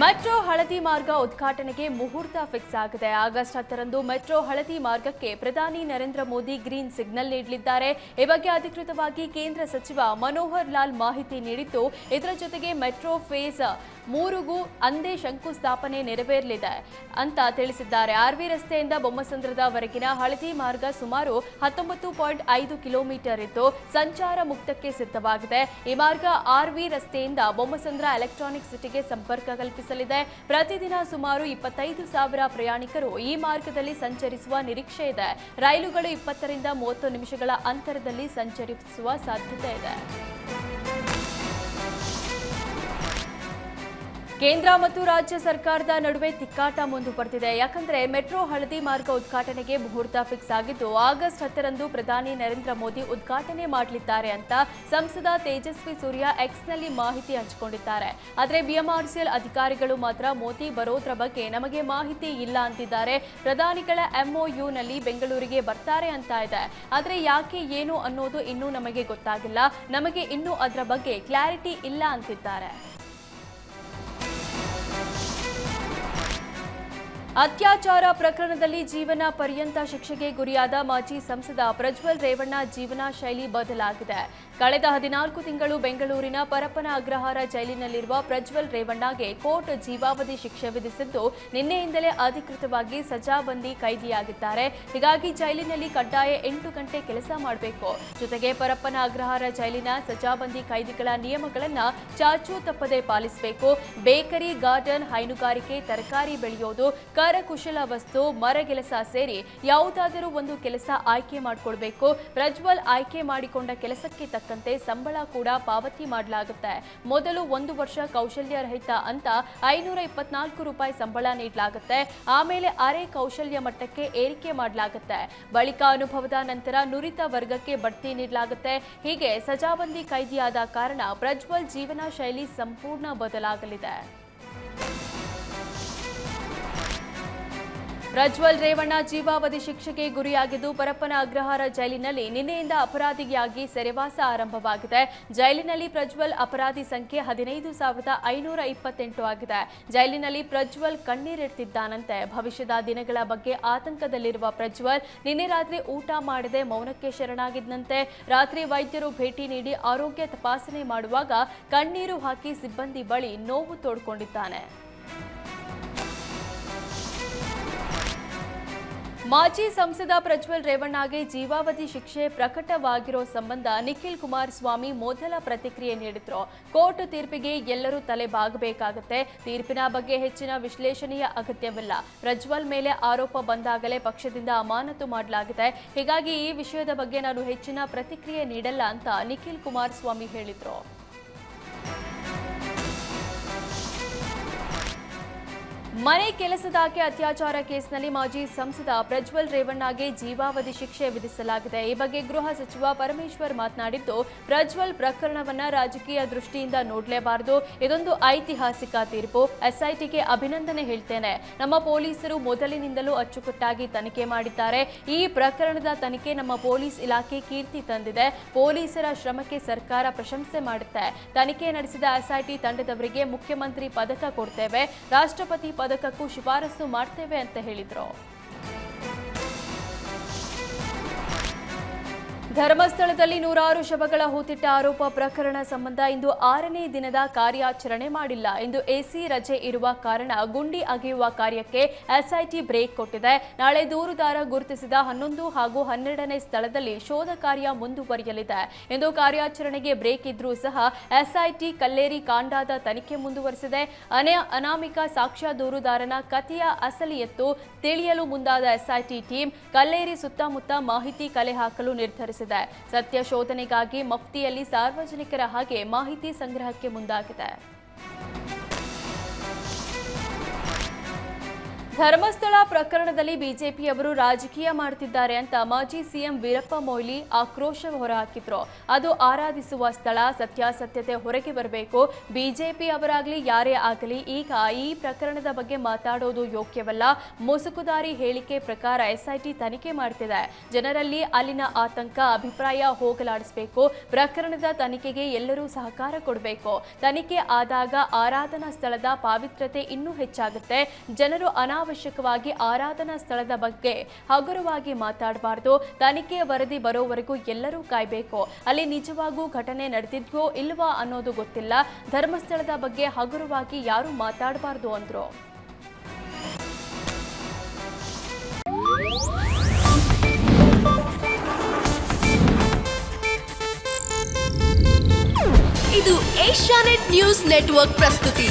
Metro ಹಳದಿ ಮಾರ್ಗ ಉದ್ಘಾಟನೆಗೆ ಮುಹೂರ್ತ ಫಿಕ್ಸ್ ಆಗಿದೆ. ಆಗಸ್ಟ್ 10ರಂದು ಮೆಟ್ರೋ ಹಳದಿ ಮಾರ್ಗಕ್ಕೆ ಪ್ರಧಾನಿ ನರೇಂದ್ರ ಮೋದಿ ಗ್ರೀನ್ ಸಿಗ್ನಲ್ ನೀಡಲಿದ್ದಾರೆ. ಈ ಬಗ್ಗೆ ಅಧಿಕೃತವಾಗಿ ಕೇಂದ್ರ ಸಚಿವ ಮನೋಹರ್ ಲಾಲ್ ಮಾಹಿತಿ ನೀಡಿದ್ದು, ಇದರ ಜೊತೆಗೆ ಮೆಟ್ರೋ ಫೇಸ್ 3ಗೂ ಅಂದೇ ಶಂಕುಸ್ಥಾಪನೆ ನೆರವೇರಲಿದೆ ಅಂತ ತಿಳಿಸಿದ್ದಾರೆ. ಆರ್ವಿ ರಸ್ತೆಯಿಂದ ಬೊಮ್ಮಸಂದ್ರದವರೆಗಿನ ಹಳದಿ ಮಾರ್ಗ ಸುಮಾರು 19.5 ಕಿಲೋಮೀಟರ್ ಇದ್ದು ಸಂಚಾರ ಮುಕ್ತಕ್ಕೆ ಸಿದ್ಧವಾಗಿದೆ. ಈ ಮಾರ್ಗ ಆರ್ವಿ ರಸ್ತೆಯಿಂದ ಬೊಮ್ಮಸಂದ್ರ ಎಲೆಕ್ಟ್ರಾನಿಕ್ ಸಿಟಿಗೆ ಸಂಪರ್ಕ ಕಲ್ಪಿಸಲಿದೆ. ಪ್ರತಿದಿನ ಸುಮಾರು 25,000 ಪ್ರಯಾಣಿಕರು ಈ ಮಾರ್ಗದಲ್ಲಿ ಸಂಚರಿಸುವ ನಿರೀಕ್ಷೆ ಇದೆ. ರೈಲುಗಳು 20ರಿಂದ 30 ನಿಮಿಷಗಳ ಅಂತರದಲ್ಲಿ ಸಂಚರಿಸುವ ಸಾಧ್ಯತೆ ಇದೆ. ಕೇಂದ್ರ ಮತ್ತು ರಾಜ್ಯ ಸರ್ಕಾರದ ನಡುವೆ ತಿಕ್ಕಾಟ ಮುಂದುವರೆದಿದೆ. ಯಾಕಂದ್ರೆ ಮೆಟ್ರೋ ಹಳದಿ ಮಾರ್ಗ ಉದ್ಘಾಟನೆಗೆ ಮುಹೂರ್ತ ಫಿಕ್ಸ್ ಆಗಿದ್ದು, ಆಗಸ್ಟ್ 10ರಂದು ಪ್ರಧಾನಿ ನರೇಂದ್ರ ಮೋದಿ ಉದ್ಘಾಟನೆ ಮಾಡಲಿದ್ದಾರೆ ಅಂತ ಸಂಸದ ತೇಜಸ್ವಿ ಸೂರ್ಯ ಎಕ್ಸ್ನಲ್ಲಿ ಮಾಹಿತಿ ಹಂಚಿಕೊಂಡಿದ್ದಾರೆ. ಆದರೆ ಬಿಎಂಆರ್ಸಿಎಲ್ ಅಧಿಕಾರಿಗಳು ಮಾತ್ರ ಮೋದಿ ಬರೋದ್ರ ಬಗ್ಗೆ ನಮಗೆ ಮಾಹಿತಿ ಇಲ್ಲ ಅಂತಿದ್ದಾರೆ. ಪ್ರಧಾನಿಗಳ ಎಂಒಯುನಲ್ಲಿ ಬೆಂಗಳೂರಿಗೆ ಬರ್ತಾರೆ ಅಂತ ಇದೆ. ಆದರೆ ಯಾಕೆ ಏನು ಅನ್ನೋದು ಇನ್ನೂ ನಮಗೆ ಗೊತ್ತಾಗಿಲ್ಲ. ನಮಗೆ ಇನ್ನೂ ಅದರ ಬಗ್ಗೆ ಕ್ಲಾರಿಟಿ ಇಲ್ಲ ಅಂತಿದ್ದಾರೆ. ಅತ್ಯಾಚಾರ ಪ್ರಕರಣದಲ್ಲಿ ಜೀವನ ಪರ್ಯಂತ ಶಿಕ್ಷೆಗೆ ಗುರಿಯಾದ ಮಾಜಿ ಸಂಸದ ಪ್ರಜ್ವಲ್ ರೇವಣ್ಣ ಜೀವನ ಶೈಲಿ ಬದಲಾಗಿದೆ. ಕಳೆದ 14 ತಿಂಗಳು ಬೆಂಗಳೂರಿನ ಪರಪ್ಪನ ಅಗ್ರಹಾರ ಜೈಲಿನಲ್ಲಿರುವ ಪ್ರಜ್ವಲ್ ರೇವಣ್ಣಗೆ ಕೋರ್ಟ್ ಜೀವಾವಧಿ ಶಿಕ್ಷೆ ವಿಧಿಸಿದ್ದು, ನಿನ್ನೆಯಿಂದಲೇ ಅಧಿಕೃತವಾಗಿ ಸಜಾಬಂದಿ ಕೈದಿಯಾಗಿದ್ದಾರೆ. ಹೀಗಾಗಿ ಜೈಲಿನಲ್ಲಿ ಕಡ್ಡಾಯ 8 ಗಂಟೆ ಕೆಲಸ ಮಾಡಬೇಕು. ಜೊತೆಗೆ ಪರಪ್ಪನ ಅಗ್ರಹಾರ ಜೈಲಿನ ಸಜಾಬಂದಿ ಕೈದಿಗಳ ನಿಯಮಗಳನ್ನು ಚಾಚೂ ತಪ್ಪದೆ ಪಾಲಿಸಬೇಕು. ಬೇಕರಿ, ಗಾರ್ಡನ್, ಹೈನುಗಾರಿಕೆ, ತರಕಾರಿ ಬೆಳೆಯೋದು, ಕರಕುಶಲ ವಸ್ತು, ಮರಗೆಲಸ ಸೇರಿ ಯಾವುದಾದರೂ ಒಂದು ಕೆಲಸ ಆಯ್ಕೆ ಮಾಡಿಕೊಳ್ಬೇಕು. ಪ್ರಜ್ವಲ್ ಆಯ್ಕೆ ಮಾಡಿಕೊಂಡ ಕೆಲಸಕ್ಕೆ ತಕ್ಕಂತೆ ಸಂಬಳ ಕೂಡ ಪಾವತಿ ಮಾಡಲಾಗುತ್ತೆ. ಮೊದಲು 1 ವರ್ಷ ಕೌಶಲ್ಯ ರಹಿತ ಅಂತ 524 ರೂಪಾಯಿ ಸಂಬಳ ನೀಡಲಾಗುತ್ತೆ. ಆಮೇಲೆ ಅರೆ ಕೌಶಲ್ಯ ಮಟ್ಟಕ್ಕೆ ಏರಿಕೆ ಮಾಡಲಾಗುತ್ತೆ. ಬಳಿಕ ಅನುಭವದ ನಂತರ ನುರಿತ ವರ್ಗಕ್ಕೆ ಬಡ್ತಿ ನೀಡಲಾಗುತ್ತೆ. ಹೀಗೆ ಸಜಾಬಂದಿ ಕೈದಿಯಾದ ಕಾರಣ ಪ್ರಜ್ವಲ್ ಜೀವನ ಶೈಲಿ ಸಂಪೂರ್ಣ ಬದಲಾಗಲಿದೆ. ಪ್ರಜ್ವಲ್ ರೇವಣ್ಣ ಜೀವಾವಧಿ ಶಿಕ್ಷೆಗೆ ಗುರಿಯಾಗಿದ್ದು, ಪರಪ್ಪನ ಅಗ್ರಹಾರ ಜೈಲಿನಲ್ಲಿ ನಿನ್ನೆಯಿಂದ ಅಪರಾಧಿಯಾಗಿ ಸೆರೆವಾಸ ಆರಂಭವಾಗಿದೆ. ಜೈಲಿನಲ್ಲಿ ಪ್ರಜ್ವಲ್ ಅಪರಾಧಿ ಸಂಖ್ಯೆ 15,528 ಆಗಿದೆ. ಜೈಲಿನಲ್ಲಿ ಪ್ರಜ್ವಲ್ ಕಣ್ಣೀರಿಡ್ತಿದ್ದಾನಂತೆ. ಭವಿಷ್ಯದ ದಿನಗಳ ಬಗ್ಗೆ ಆತಂಕದಲ್ಲಿರುವ ಪ್ರಜ್ವಲ್ ನಿನ್ನೆ ರಾತ್ರಿ ಊಟ ಮಾಡದೆ ಮೌನಕ್ಕೆ ಶರಣಾಗಿದ್ದಂತೆ. ರಾತ್ರಿ ವೈದ್ಯರು ಭೇಟಿ ನೀಡಿ ಆರೋಗ್ಯ ತಪಾಸಣೆ ಮಾಡುವಾಗ ಕಣ್ಣೀರು ಹಾಕಿ ಸಿಬ್ಬಂದಿ ಬಳಿ ನೋವು ತೋಡ್ಕೊಂಡಿದ್ದಾನೆ. ಮಾಜಿ ಸಂಸದ ಪ್ರಜ್ವಲ್ ರೇವಣ್ಣಗೆ ಜೀವಾವಧಿ ಶಿಕ್ಷೆ ಪ್ರಕಟವಾಗಿರೋ ಸಂಬಂಧ ನಿಖಿಲ್ ಕುಮಾರಸ್ವಾಮಿ ಮೊದಲ ಪ್ರತಿಕ್ರಿಯೆ ನೀಡಿದ್ರು. ಕೋರ್ಟ್ ತೀರ್ಪಿಗೆ ಎಲ್ಲರೂ ತಲೆ ಬಾಗಬೇಕಾಗುತ್ತೆ. ತೀರ್ಪಿನ ಬಗ್ಗೆ ಹೆಚ್ಚಿನ ವಿಶ್ಲೇಷಣೆಯ ಅಗತ್ಯವಿಲ್ಲ. ಪ್ರಜ್ವಲ್ ಮೇಲೆ ಆರೋಪ ಬಂದಾಗಲೇ ಪಕ್ಷದಿಂದ ಅಮಾನತು ಮಾಡಲಾಗಿದೆ. ಹೀಗಾಗಿ ಈ ವಿಷಯದ ಬಗ್ಗೆ ನಾನು ಹೆಚ್ಚಿನ ಪ್ರತಿಕ್ರಿಯೆ ನೀಡಲ್ಲ ಅಂತ ನಿಖಿಲ್ ಕುಮಾರಸ್ವಾಮಿ ಹೇಳಿದ್ರು. ಮನೆ ಕೆಲಸದಾಕೆ ಅತ್ಯಾಚಾರ ಕೇಸ್ನಲ್ಲಿ ಮಾಜಿ ಸಂಸದ ಪ್ರಜ್ವಲ್ ರೇವಣ್ಣಗೆ ಜೀವಾವಧಿ ಶಿಕ್ಷೆ ವಿಧಿಸಲಾಗಿದೆ. ಈ ಬಗ್ಗೆ ಗೃಹ ಸಚಿವ ಪರಮೇಶ್ವರ್ ಮಾತನಾಡಿದ್ದು, ಪ್ರಜ್ವಲ್ ಪ್ರಕರಣವನ್ನ ರಾಜಕೀಯ ದೃಷ್ಟಿಯಿಂದ ನೋಡಲೇಬಾರದು. ಇದೊಂದು ಐತಿಹಾಸಿಕ ತೀರ್ಪು. ಎಸ್ಐಟಿಗೆ ಅಭಿನಂದನೆ ಹೇಳ್ತೇನೆ. ನಮ್ಮ ಪೊಲೀಸರು ಮೊದಲಿನಿಂದಲೂ ಅಚ್ಚುಕಟ್ಟಾಗಿ ತನಿಖೆ ಮಾಡಿದ್ದಾರೆ. ಈ ಪ್ರಕರಣದ ತನಿಖೆ ನಮ್ಮ ಪೊಲೀಸ್ ಇಲಾಖೆ ಕೀರ್ತಿ ತಂದಿದೆ. ಪೊಲೀಸರ ಶ್ರಮಕ್ಕೆ ಸರ್ಕಾರ ಪ್ರಶಂಸೆ ಮಾಡುತ್ತೆ. ತನಿಖೆ ನಡೆಸಿದ ಎಸ್ಐಟಿ ತಂಡದವರಿಗೆ ಮುಖ್ಯಮಂತ್ರಿ ಪದಕ ಕೊಡ್ತೇವೆ. ರಾಷ್ಟ್ರಪತಿ ಪದಕಕ್ಕೂ ಶಿಫಾರಸು ಮಾಡ್ತೇವೆ ಅಂತ ಹೇಳಿದ್ರು. ಧರ್ಮಸ್ಥಳದಲ್ಲಿ ನೂರಾರು ಶವಗಳ ಹೂತಿಟ್ಟ ಆರೋಪ ಪ್ರಕರಣ ಸಂಬಂಧ ಇಂದು 6ನೇ ದಿನದ ಕಾರ್ಯಾಚರಣೆ ಮಾಡಿಲ್ಲ. ಇಂದು ಎಸಿ ರಜೆ ಇರುವ ಕಾರಣ ಗುಂಡಿ ಅಗೆಯುವ ಕಾರ್ಯಕ್ಕೆ ಎಸ್ಐಟಿ ಬ್ರೇಕ್ ಕೊಟ್ಟಿದೆ. ನಾಳೆ ದೂರುದಾರ ಗುರುತಿಸಿದ 11 ಹಾಗೂ 12ನೇ ಸ್ಥಳದಲ್ಲಿ ಶೋಧ ಕಾರ್ಯ ಮುಂದುವರಿಯಲಿದೆ. ಇಂದು ಕಾರ್ಯಾಚರಣೆಗೆ ಬ್ರೇಕ್ ಇದ್ರೂ ಸಹ ಎಸ್ಐಟಿ ಕಲ್ಲೇರಿ ಕಾಂಡಾದ ತನಿಖೆ ಮುಂದುವರೆಸಿದೆ. ಅನಾಮಿಕ ಸಾಕ್ಷ್ಯ ದೂರುದಾರನ ಕಥೆಯ ಅಸಲಿಯತ್ತು ತಿಳಿಯಲು ಮುಂದಾದ ಎಸ್ಐಟಿ ಟೀಮ್ ಕಲ್ಲೇರಿ ಸುತ್ತಮುತ್ತ ಮಾಹಿತಿ ಕಲೆ ಹಾಕಲು ನಿರ್ಧರಿಸಿದೆ. ಸತ್ಯ ಶೋಧನೆಗಾಗಿ ಮಫ್ತಿಯಲ್ಲಿ ಸಾರ್ವಜನಿಕರ ಹಾಗೆ ಮಾಹಿತಿ ಸಂಗ್ರಹಕ್ಕೆ ಮುಂದಾಗಿದೆ. ಧರ್ಮಸ್ಥಳ ಪ್ರಕರಣದಲ್ಲಿ ಬಿಜೆಪಿಯವರು ರಾಜಕೀಯ ಮಾಡುತ್ತಿದ್ದಾರೆ ಅಂತ ಮಾಜಿ ಸಿಎಂ ವೀರಪ್ಪ ಮೊಯ್ಲಿ ಆಕ್ರೋಶ ಹೊರಹಾಕಿದ್ರು. ಅದು ಆರಾಧಿಸುವ ಸ್ಥಳ, ಸತ್ಯಾಸತ್ಯತೆ ಹೊರಗೆ ಬರಬೇಕು. ಬಿಜೆಪಿ ಅವರಾಗಲಿ ಯಾರೇ ಆಗಲಿ ಈಗ ಈ ಪ್ರಕರಣದ ಬಗ್ಗೆ ಮಾತಾಡೋದು ಯೋಗ್ಯವಲ್ಲ. ಮುಸುಕುದಾರಿ ಹೇಳಿಕೆ ಪ್ರಕಾರ ಎಸ್ಐಟಿ ತನಿಖೆ ಮಾಡ್ತಿದೆ. ಜನರಲ್ಲಿ ಅಲ್ಲಿನ ಆತಂಕ, ಅಭಿಪ್ರಾಯ ಹೋಗಲಾಡಿಸಬೇಕು. ಪ್ರಕರಣದ ತನಿಖೆಗೆ ಎಲ್ಲರೂ ಸಹಕಾರ ಕೊಡಬೇಕು. ತನಿಖೆ ಆದಾಗ ಆರಾಧನಾ ಸ್ಥಳದ ಪಾವಿತ್ರ್ಯತೆ ಇನ್ನೂ ಹೆಚ್ಚಾಗುತ್ತೆ. ಜನರು ಅನಾವಶ್ಯಕವಾಗಿ ಆರಾಧನಾ ಸ್ಥಳದ ಬಗ್ಗೆ ಹಗುರವಾಗಿ ಮಾತಾಡಬಾರದು. ತನಿಖೆ ವರದಿ ಬರೋವರೆಗೂ ಎಲ್ಲರೂ ಕಾಯಬೇಕು. ಅಲ್ಲಿ ನಿಜವಾಗೂ ಘಟನೆ ನಡೆದಿದ್ಯೋ ಇಲ್ವಾ ಅನ್ನೋದು ಗೊತ್ತಿಲ್ಲ. ಧರ್ಮಸ್ಥಳದ ಬಗ್ಗೆ ಹಗುರವಾಗಿ ಯಾರು ಮಾತಾಡಬಾರದು ಅಂದ್ರು. ಇದು ಏಷ್ಯಾನೆಟ್ ನ್ಯೂಸ್ ನೆಟ್ವರ್ಕ್ ಪ್ರಸ್ತುತಿ.